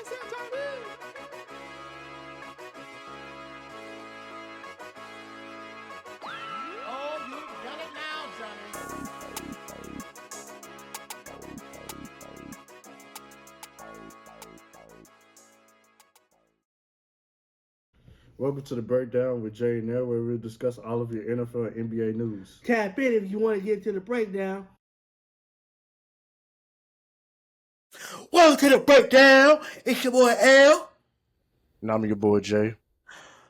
Oh, you've done it now, Johnny. Welcome to the Breakdown with Jay and Nell, where we'll discuss all of your NFL and NBA news. Tap in if you want to get to the breakdown. Welcome to the breakdown. It's your boy L. And I'm your boy Jay.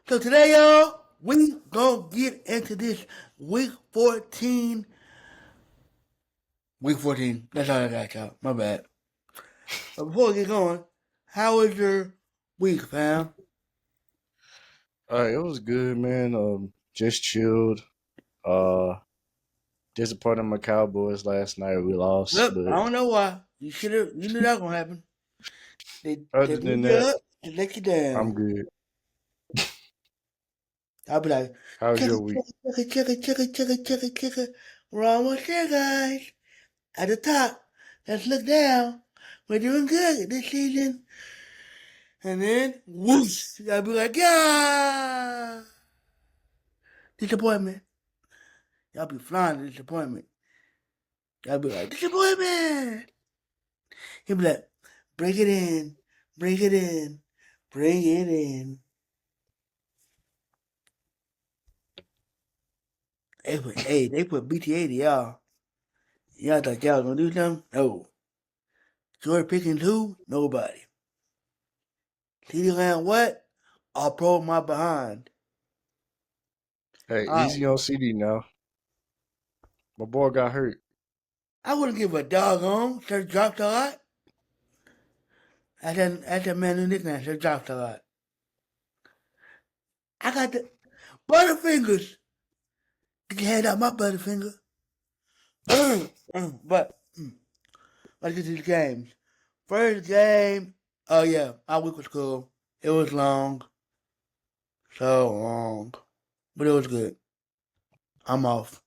So today, y'all, we gonna get into this week 14. Week 14. That's all I got, y'all. My bad. But before we get going, how was your week, fam? It was good, man. Just chilled. Disappointed in my Cowboys last night. We lost, Look, I but don't know why. You knew that was gonna happen. They other beat than you that, up and let you down. I'm good. I'll be like, How's chicka, your week? chicka, chicka, chicka, chicka, chicka, chicka. We're almost there, guys. At the top, let's look down. We're doing good this season. And then, whoosh, I'll be like, yeah. Disappointment. Y'all be flying to disappointment. Y'all be like, disappointment. He'll be like, bring it in, bring it in, bring it in. They put BTA to y'all. Y'all thought y'all was gonna do something? No. George Pickens who? Nobody. CeeDee Lamb what? I'll pro my behind. Hey, All right. easy on CD now. My boy got hurt. I wouldn't give a doggone. Sir dropped a lot. That's a man new nickname. Sir dropped a lot. I got the Butterfingers. Get your head out my Butterfinger. But let's get to the games. First game. Oh yeah, my week was cool. It was long. So long. But it was good. I'm off.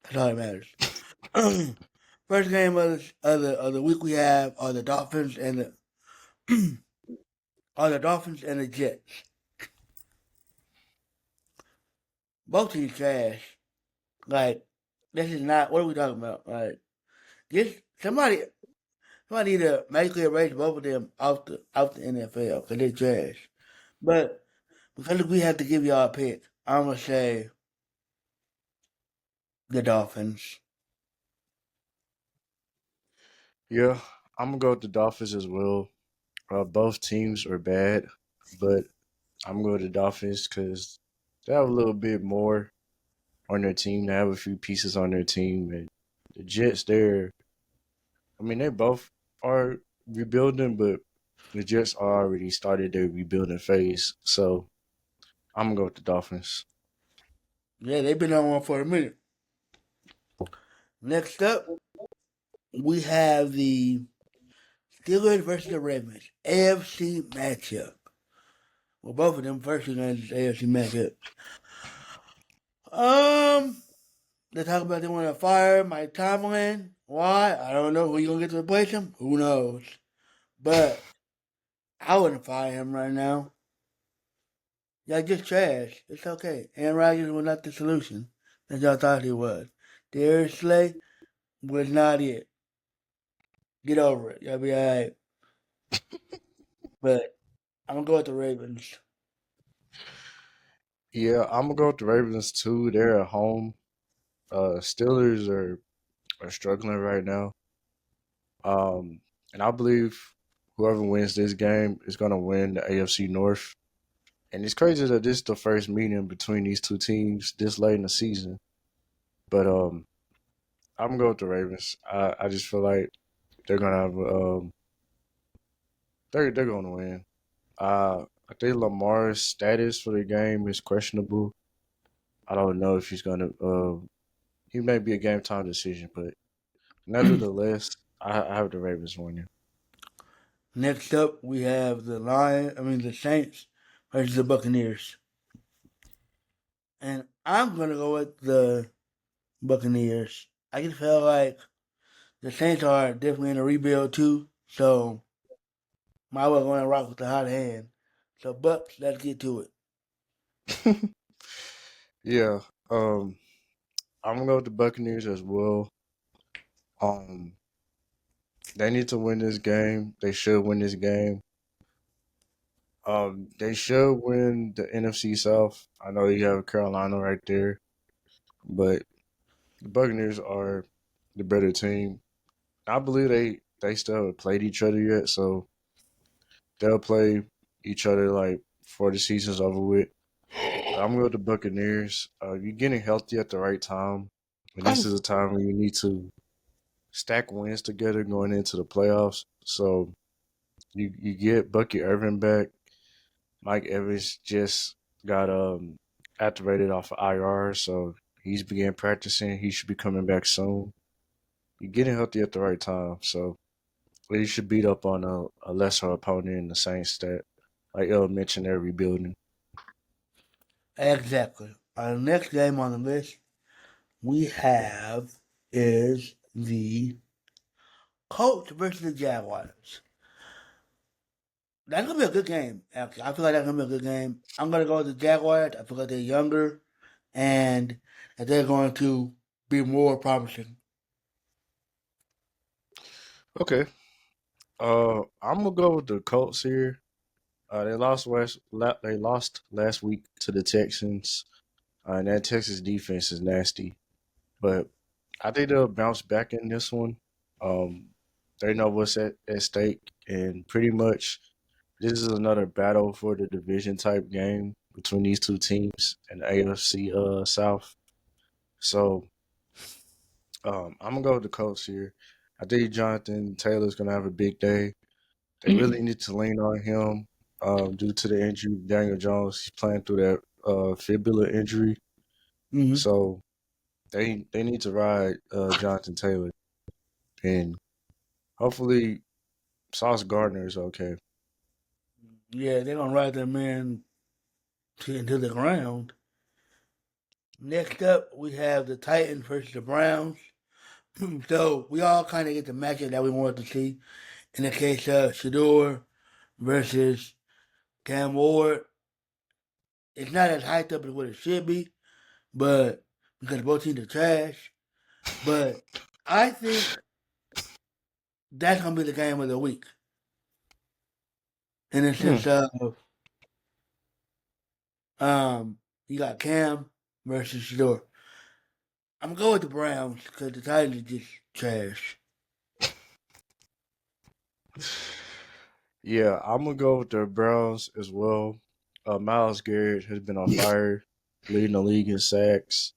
That's all that matters. First game of the week we have are the Dolphins and the Jets. Both teams trash. Like, this is not. What are we talking about? Like, this somebody need to magically erase both of them out the NFL because they're trash. But because we have to give y'all a pick, I'm gonna say the Dolphins. Yeah, I'm gonna go with the Dolphins as well. Both teams are bad, but I'm gonna go with the Dolphins because they have a little bit more on their team. They have a few pieces on their team, and the Jets, I mean, they both are rebuilding, but the Jets already started their rebuilding phase. So I'm gonna go with the Dolphins. Yeah, they've been on one for a minute. Next up, we have the Steelers versus the Ravens AFC matchup. Well, both of them first against AFC matchup. They talk about they want to fire Mike Tomlin. Why? I don't know. Who you gonna get to replace him? Who knows? But I wouldn't fire him right now. Y'all just trash. It's okay. Aaron Rodgers was not the solution that y'all thought he was. Darius Slay was not it. Get over it. Y'all be alright. But I'm gonna go with the Ravens. Yeah, I'm gonna go with the Ravens too. They're at home. Steelers are struggling right now. And I believe whoever wins this game is gonna win the AFC North. And it's crazy that this is the first meeting between these two teams this late in the season. But I'm gonna go with the Ravens. I just feel like they're gonna have they're gonna win. I think Lamar's status for the game is questionable. I don't know if he's gonna. He may be a game time decision, but nevertheless, I have the Ravens winning. Next up, we have the Saints versus the Buccaneers. And I'm gonna go with the Buccaneers. I just feel like the Saints are definitely in a rebuild too. So My way going to rock with the hot hand. So Bucks, let's get to it. Yeah. Um, I'm gonna go with the Buccaneers as well. Um, they need to win this game. They should win this game. They should win the NFC South. I know you have Carolina right there, but the Buccaneers are the better team. I believe they still haven't played each other yet, so they'll play each other like before the season's over with. I'm going with the Buccaneers. You're getting healthy at the right time, and this is a time when you need to stack wins together going into the playoffs. So you get Bucky Irvin back. Mike Evans just got activated off of IR, so he's began practicing. He should be coming back soon. You're getting healthy at the right time, so you should beat up on a lesser opponent in the same stat. Like El mentioned, they're rebuilding. Exactly. Our next game on the list we have is the Colts versus the Jaguars. That's gonna be a good game. Actually, I feel like that's gonna be a good game. I'm gonna go with the Jaguars. I feel like they're younger, and that they're going to be more promising. Okay. I'm gonna go with the Colts here. They lost last week to the Texans, and that Texas defense is nasty. But I think they'll bounce back in this one. Um, they know what's at stake, and pretty much this is another battle for the division type game between these two teams in the AFC South. So I'm gonna go with the Colts here. I think Jonathan Taylor's gonna have a big day. They really need to lean on him due to the injury. Daniel Jones, he's playing through that fibula injury, Mm-hmm. so they need to ride Jonathan Taylor, and hopefully Sauce Gardner is okay. Yeah, they're gonna ride that man into the ground. Next up, we have the Titans versus the Browns. So we all kind of get the matchup that we wanted to see. In the case of Shador versus Cam Ward, it's not as hyped up as what it should be, but because both teams are trash. But I think that's gonna be the game of the week. In the Hmm. sense of um, you got Cam versus Shador. I'm gonna go with the Browns because the Titans are just trash. Yeah, I'm gonna go with the Browns as well. Miles Garrett has been on fire, leading the league in sacks,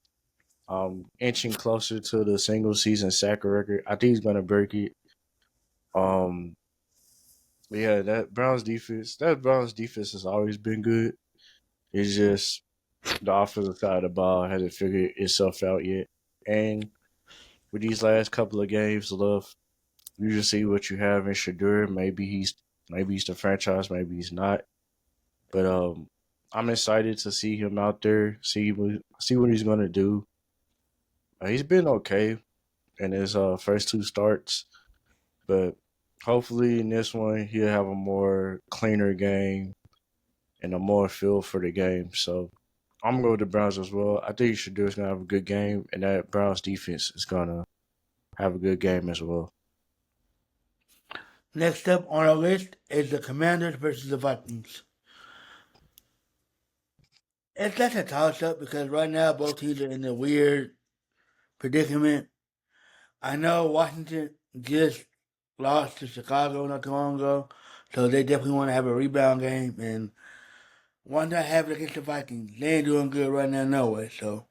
inching closer to the single season sack record. I think he's gonna break it. Um, yeah, that Browns defense has always been good. It's just the offensive side of the ball hasn't figured itself out yet. And with these last couple of games left, you just see what you have in Shadur. Maybe he's the franchise, maybe he's not. But I'm excited to see him out there, see what he's gonna do. He's been okay in his first two starts, but hopefully in this one he'll have a more cleaner game and a more feel for the game. So I'm gonna go with the Browns as well. I think Shadur's gonna have a good game, and that Browns defense is gonna have a good game as well. Next up on our list is the Commanders versus the Vikings. It's just a toss up because right now both teams are in a weird predicament. I know Washington just lost to Chicago not too long ago, so they definitely want to have a rebound game. And why not have it against the Vikings? They ain't doing good right now, no way. So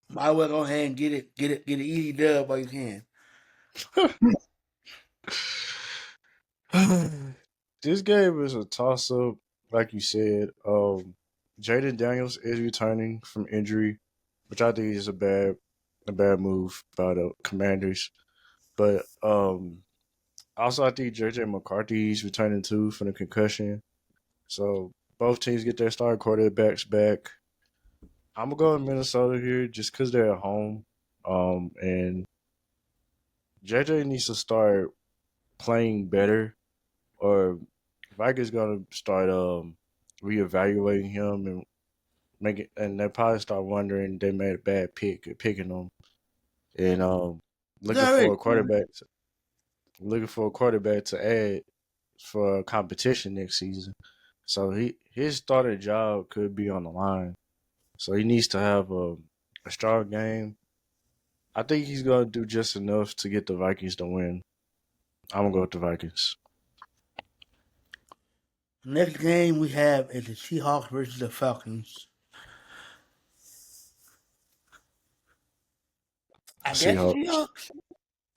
might as well go ahead and get an easy dub while you can. This game is a toss up, like you said. Jaden Daniels is returning from injury, which I think is a bad move by the Commanders. But also I think JJ McCarthy is returning too from the concussion. So both teams get their starting quarterbacks back. I'm gonna go in Minnesota here just because they're at home. And JJ needs to start playing better or Vikings gonna start reevaluating him and make it, and they probably start wondering they made a bad pick at picking him and looking They're for already a quarterback to add for competition next season. So his starting job could be on the line. So he needs to have a strong game. I think he's gonna do just enough to get the Vikings to win. I'm gonna go with the Vikings. Next game we have is the Seahawks versus the Falcons. I guess Seahawks. Seahawks.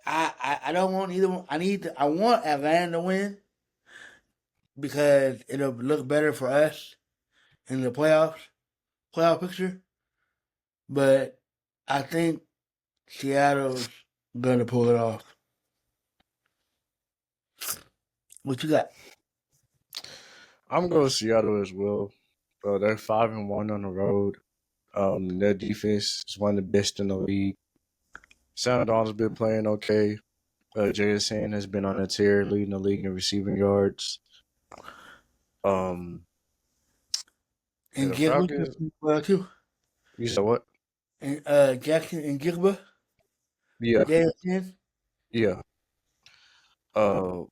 I don't want either one. I want Atlanta to win because it'll look better for us in the playoff picture. But I think Seattle's gonna pull it off. What you got? I'm going Seattle as well. They're 5-1 on the road. Their defense is one of the best in the league. Sam Donald's been playing okay. JSN has been on a tear, leading the league in receiving yards. Um, And the Jigba Falcons. well too. You said what? And Jackson and Jigba. Yeah, JSN. yeah. Uh,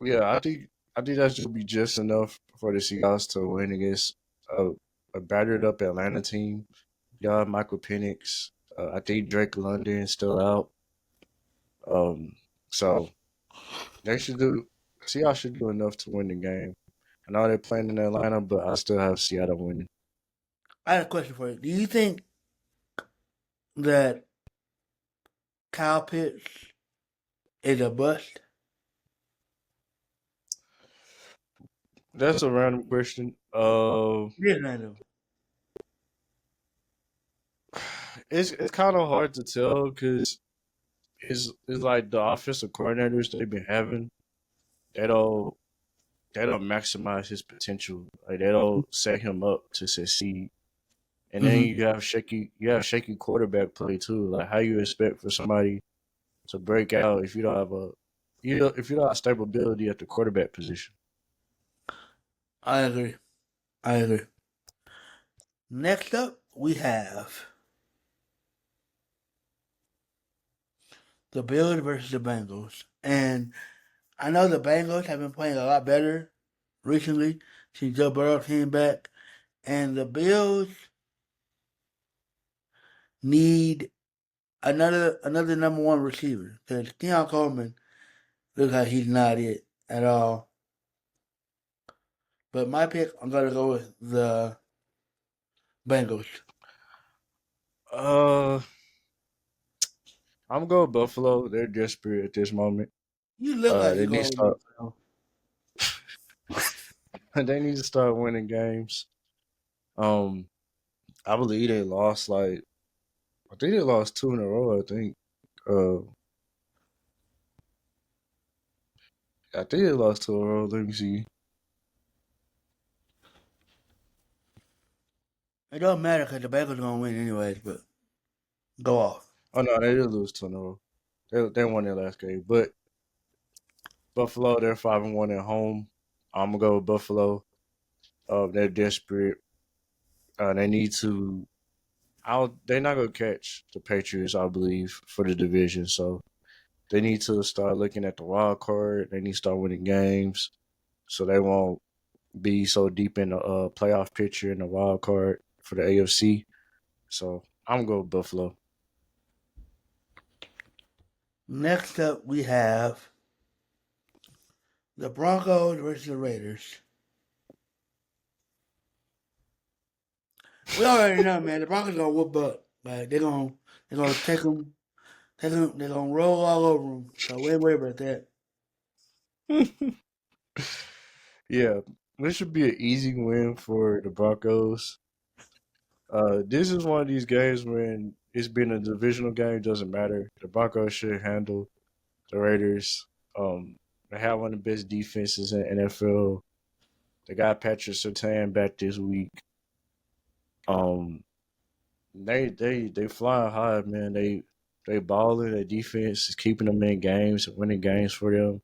yeah. I think that should be just enough for the Seahawks to win against a battered up Atlanta team. Yeah, Michael Penix. I think Drake London is still out. Um, so they should do. Seattle should do enough to win the game. I know they're playing in Atlanta, but I still have Seattle winning. I have a question for you. Do you think that Kyle Pitts is a bust? That's a random question. Yes, random. It's kind of hard to tell because it's like the offensive coordinators they've been having. They don't they don't maximize his potential. Like they don't set him up to succeed. And then Mm-hmm. you have shaky quarterback play too. Like how you expect for somebody to break out if you don't have if you don't have stability at the quarterback position. I agree. I agree. Next up, we have the Bills versus the Bengals. And I know the Bengals have been playing a lot better recently since Joe Burrow came back. And the Bills need another number one receiver because Keon Coleman looks like he's not it at all. But my pick, I'm gonna go with the Bengals. Uh, I'm going Buffalo. They're desperate at this moment. You look like They you're need to going start. with Buffalo. They need to start winning games. Um, I believe they lost I think they lost two in a row. Uh, I think they lost two in a row. Let me see. It don't matter because the Bengals gonna win anyways. But go off. Oh no, they did lose two in a row. They won their last game, but Buffalo they're 5-1 at home. I'm gonna go with Buffalo. They're desperate. They need to. They're not gonna catch the Patriots, I believe, for the division. So they need to start looking at the wild card. They need to start winning games, so they won't be so deep in the playoff picture in the wild card for the AFC. So I'm gonna go with Buffalo. Next up, we have the Broncos versus the Raiders. We already know, man. The Broncos gonna whoop up. Like they're gonna take them. They're gonna roll all over them. So we ain't worry about that. Yeah, this should be an easy win for the Broncos. This is one of these games when it's been a divisional game, doesn't matter. The Broncos should handle the Raiders. They have one of the best defenses in the NFL. They got Patrick Surtain back this week. Um, they flying high, man. They balling. Their defense is keeping them in games, winning games for them.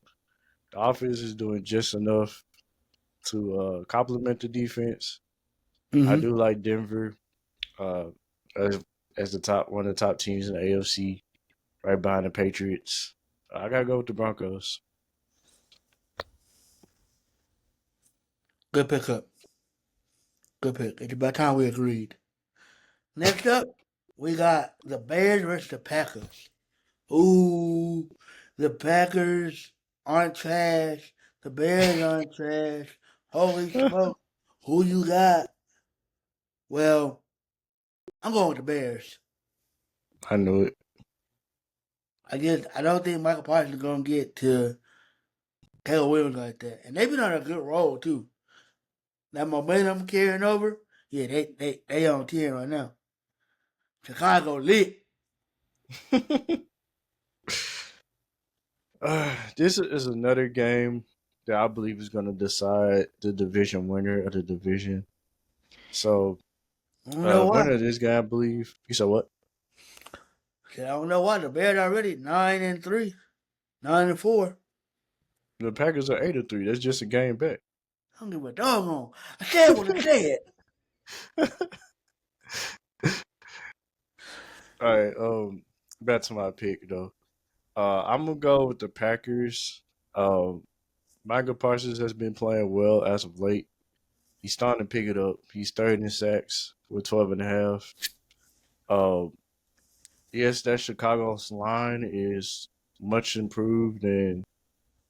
The offense is doing just enough to complement the defense. I Mm-hmm. do like Denver uh, as the top one of the top teams in the AFC, right behind the Patriots. I gotta go with the Broncos. Good pickup. Good pick. It's about time we agreed. Next up, we got the Bears versus the Packers. Ooh, the Packers aren't trash. The Bears aren't trash. Holy smoke. Who you got? Well, I'm going with the Bears. I knew it. I don't think Michael Parsons is going to get to Caleb Williams like that. And they've been on a good roll, too. That momentum carrying over, yeah, they on 10 right now. Chicago lit. This is another game that I believe is going to decide the division winner of the division. So, I don't know why. winner of this game, I believe. You said what? I don't know why. The Bears already 9-3, 9-4. The Packers are 8-3. That's just a game back. I don't give a doggone. I said what I said. All right. Back to my pick though. I'm gonna go with the Packers. Michael Parsons has been playing well as of late. He's starting to pick it up. He's third in sacks with 12 and a half. Yes, that Chicago's line is much improved and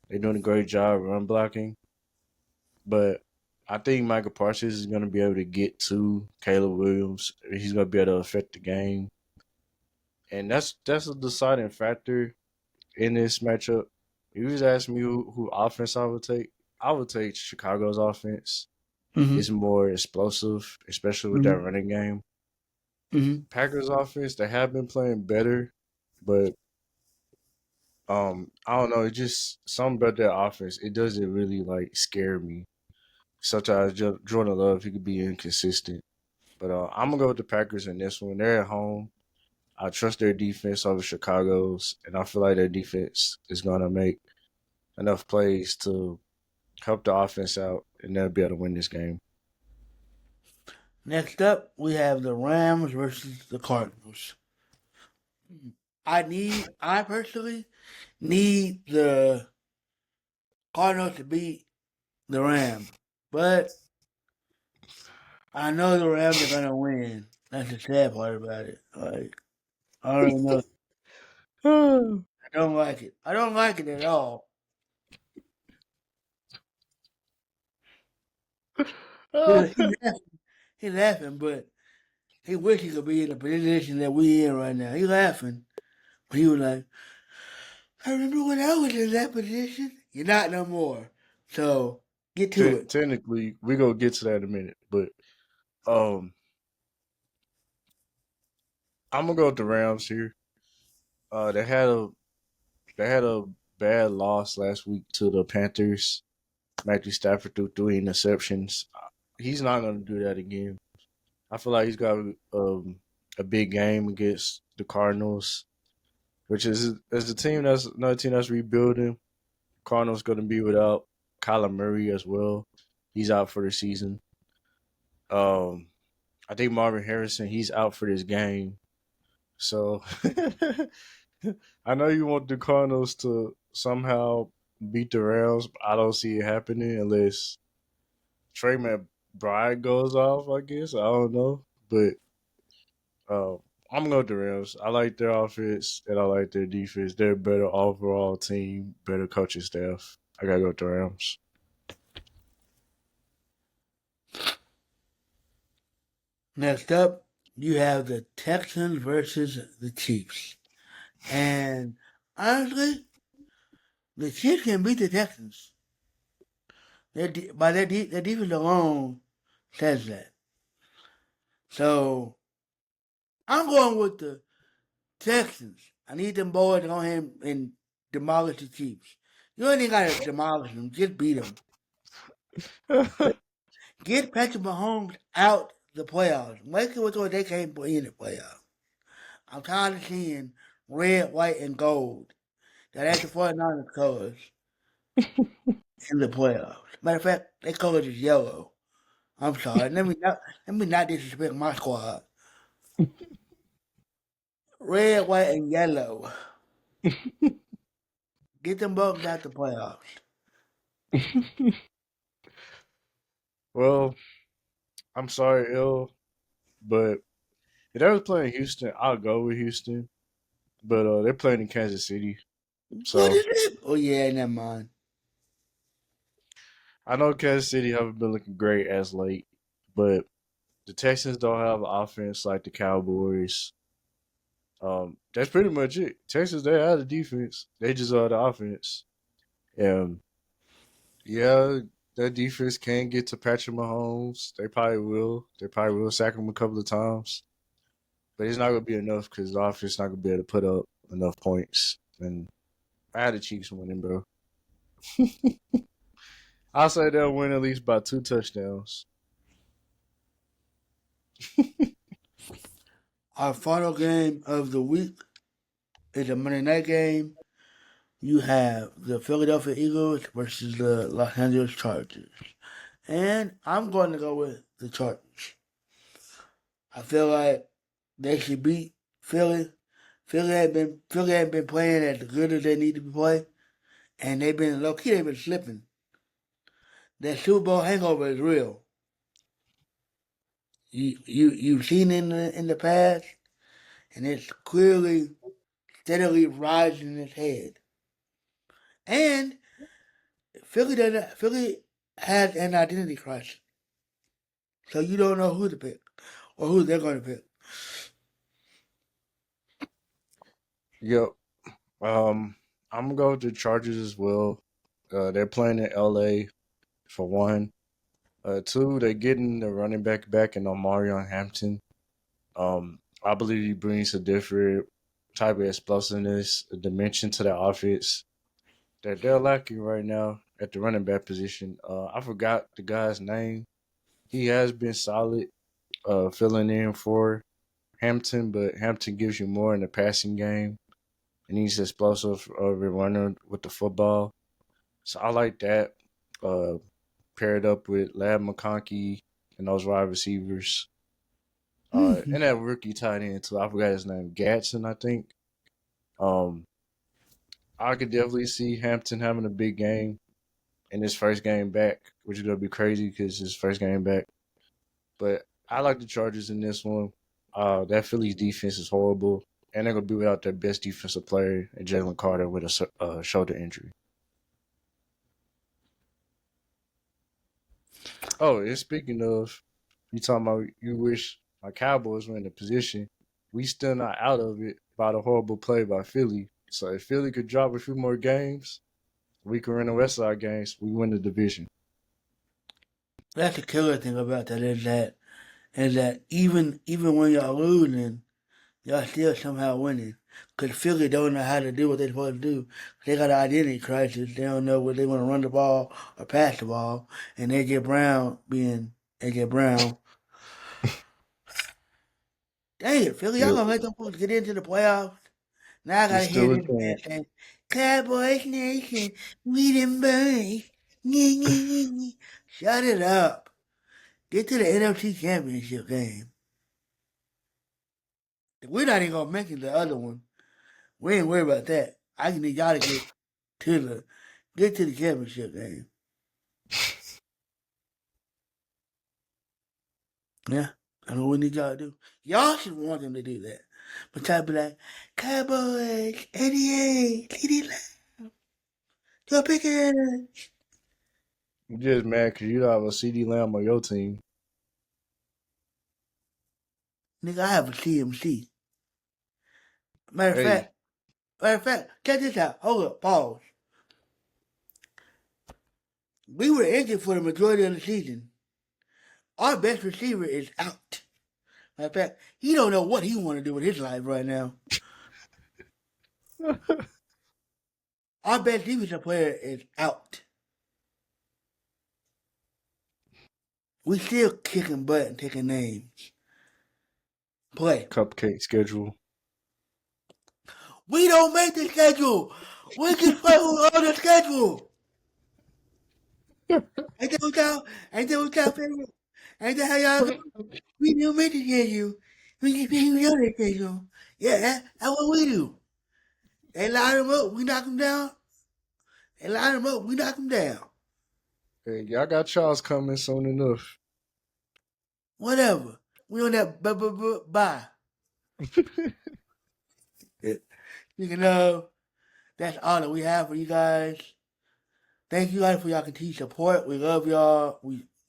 they're doing a great job run blocking. But I think Michael Parsons is going to be able to get to Caleb Williams. He's going to be able to affect the game, and that's a deciding factor in this matchup. If you was asking me who offense I would take Chicago's offense. Mm-hmm. It's more explosive, especially with that Mm-hmm. running game. Mm-hmm. Packers offense, they have been playing better, but I don't know, it just something about their offense. It doesn't really like scare me. Sometimes Jordan Love, he could be inconsistent. But I'm gonna go with the Packers in this one. They're at home. I trust their defense over Chicago's, and I feel like their defense is gonna make enough plays to help the offense out, and they'll be able to win this game. Next up, we have the Rams versus the Cardinals. I personally need the Cardinals to beat the Rams, but I know the Rams are gonna win. That's the sad part about it. Like I already know. I don't like it. I don't like it at all. He, he laughing, he laughing, but he wish he could be in the position that we in right now. He laughing, but he was like, "I remember when I was in that position. You're not no more. So get to it." Technically, we gonna get to that in a minute, but um, I'm gonna go with the Rams here. Uh, they had a they had a bad loss last week to the Panthers. Matthew Stafford threw 3 interceptions. He's not gonna do that again. I feel like he's got a big game against the Cardinals, which is as a team that's another team that's rebuilding. Cardinals going to be without Kyler Murray as well. He's out for the season. Um, I think Marvin Harrison he's out for this game. So I know you want the Cardinals to somehow beat the Rams, but I don't see it happening unless Trey McBride goes off. I guess I don't know, but Uh, I'm gonna go with the Rams. I like their offense and I like their defense. They're a better overall team, better coaching staff. I gotta go with the Rams. Next up, you have the Texans versus the Chiefs. And honestly, the Chiefs can beat the Texans. Their defense alone says that. So I'm going with the Texans. I need them boys to go ahead and demolish the Chiefs. You ain't got to demolish them, just beat them. Get Patrick Mahomes out the playoffs. Make it so they can't play in the playoffs. I'm tired of seeing red, white, and gold. That's the 49ers colors. in the playoffs. Matter of fact, they color is yellow. I'm sorry. Let me not disrespect my squad. Red, white, and yellow. Get them Bucks out the playoffs. Well, I'm sorry, ill, but if they was playing Houston, I'll go with Houston. But they're playing in Kansas City, What so is it? Oh yeah, never mind. I know Kansas City haven't been looking great as late, but the Texans don't have an offense like the Cowboys. That's pretty much it. Texas, they have the defense. They just are the offense. And yeah, that defense can get to Patrick Mahomes. They probably will. They probably will sack him a couple of times. But it's not gonna be enough because the offense not gonna be able to put up enough points. And I had the Chiefs winning, bro. I'll say they'll win at least by 2 touchdowns. Our final game of the week is a Monday night game. You have the Philadelphia Eagles versus the Los Angeles Chargers. And I'm going to go with the Chargers. I feel like they should beat Philly. Philly had been playing as good as they need to be playing. And they've been low key, they've been slipping. That Super Bowl hangover is real. You've seen it in the past, and it's clearly steadily rising its head. And Philly has an identity crisis, so you don't know who to pick or who they're going to pick. Yep. I'm gonna go with the Chargers as well. They're playing in LA for one. Two, they're getting the running back in Omarion Hampton. I believe he brings a different type of explosiveness, a dimension to the offense that they're lacking right now at the running back position. I forgot the guy's name. He has been solid, filling in for Hampton, but Hampton gives you more in the passing game. And he's explosive runner with the football. So I like that. Paired up with Lab McConkey and those wide receivers. And that rookie tight end too. I forgot his name. Gatson, I think. I could definitely see Hampton having a big game in his first game back, which is gonna be crazy because his first game back. But I like the Chargers in this one. That Phillies defense is horrible, and they're gonna be without their best defensive player, Jalen Carter, with a shoulder injury. Oh, and speaking of, you talking about you wish my Cowboys were in the position. We still not out of it by the horrible play by Philly. So if Philly could drop a few more games, we could win the West Side games. We win the division. That's the killer thing about that is that even when y'all losing, y'all still somehow winning. Because Philly don't know how to do what they're supposed to do. They got an identity crisis. They don't know whether they want to run the ball or pass the ball. And A.J. Brown being A.J. Brown. Dang it, Philly, y'all Yep. gonna let them folks get into the playoffs? Now I We gotta hear still a this man chance. saying, Cowboys Nation, we them boys. Nyeh, nyeh, nyeh, nyeh. Shut it up. Get to the NFC Championship game. We're not even gonna mention the other one. We ain't worried about that. I just need y'all to get to the championship game. Yeah, I know what we need y'all to do. Y'all should want them to do that. But y'all be like, Cowboys, 88, CD Lamb, your Pickens. You just mad because you don't have a CD Lamb on your team. Nigga, I have a CMC. Matter of Hey, fact, check this out. Hold up, pause. We were injured for the majority of the season. Our best receiver is out. Matter of fact, he don't know what he want to do with his life right now. Our best defensive player is out. We still kicking butt and taking names. Play. cupcake schedule. We don't make the schedule. We just play who's on the schedule. Ain't that what y'all favorite? Ain't that how y'all go? We do mitigate you. We can pay you on occasion. Yeah, that's what we do. They line them up, we knock them down. They line them up, we knock them down. Hey, y'all got Charles coming soon enough. Whatever. We on that bye. Speaking of, that's all that we have for you guys. Thank you guys for y'all continued support. We love y'all.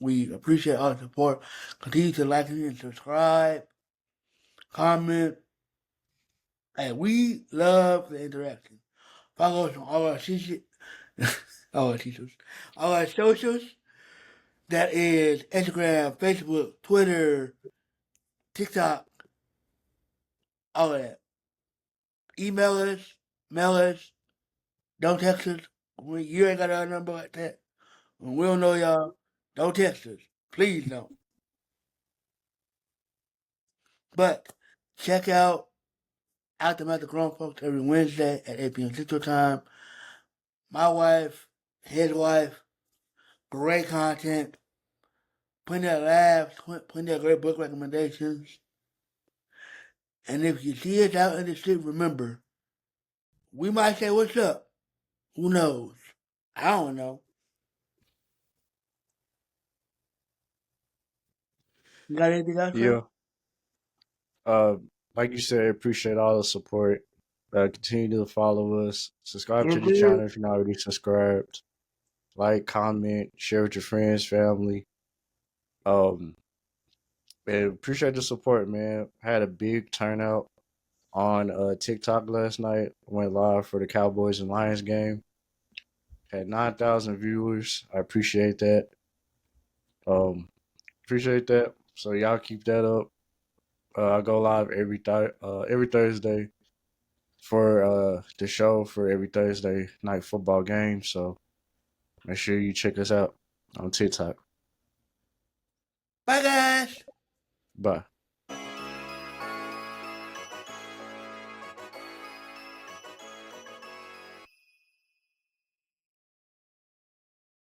We appreciate all the support. Continue to like and subscribe, comment, and we love the interaction. Follow us on all our socials. All our socials. That is Instagram, Facebook, Twitter, TikTok, all of that. Email us, mail us, don't text us. You ain't got our number like that. When we don't know y'all, don't text us. Please don't. But check out Aftermath of Grown Folks every Wednesday at 8 p.m. Central Time. My wife, his wife, great content, plenty of laughs, plenty of great book recommendations. And if you see us out in the street, remember, we might say, "What's up?" Who knows? I don't know. You got anything else, Chris? Yeah. Like you said, appreciate all the support. Continue to follow us. Subscribe to the channel if you're not already subscribed. Like, comment, share with your friends, family. And appreciate the support, man. Had a big turnout on TikTok last night. Went live for the Cowboys and Lions game. Had 9,000 viewers. I appreciate that. Appreciate that. So y'all keep that up. I go live every Thursday for the show for every Thursday night football game. So make sure you check us out on TikTok. Bye, guys. Bye.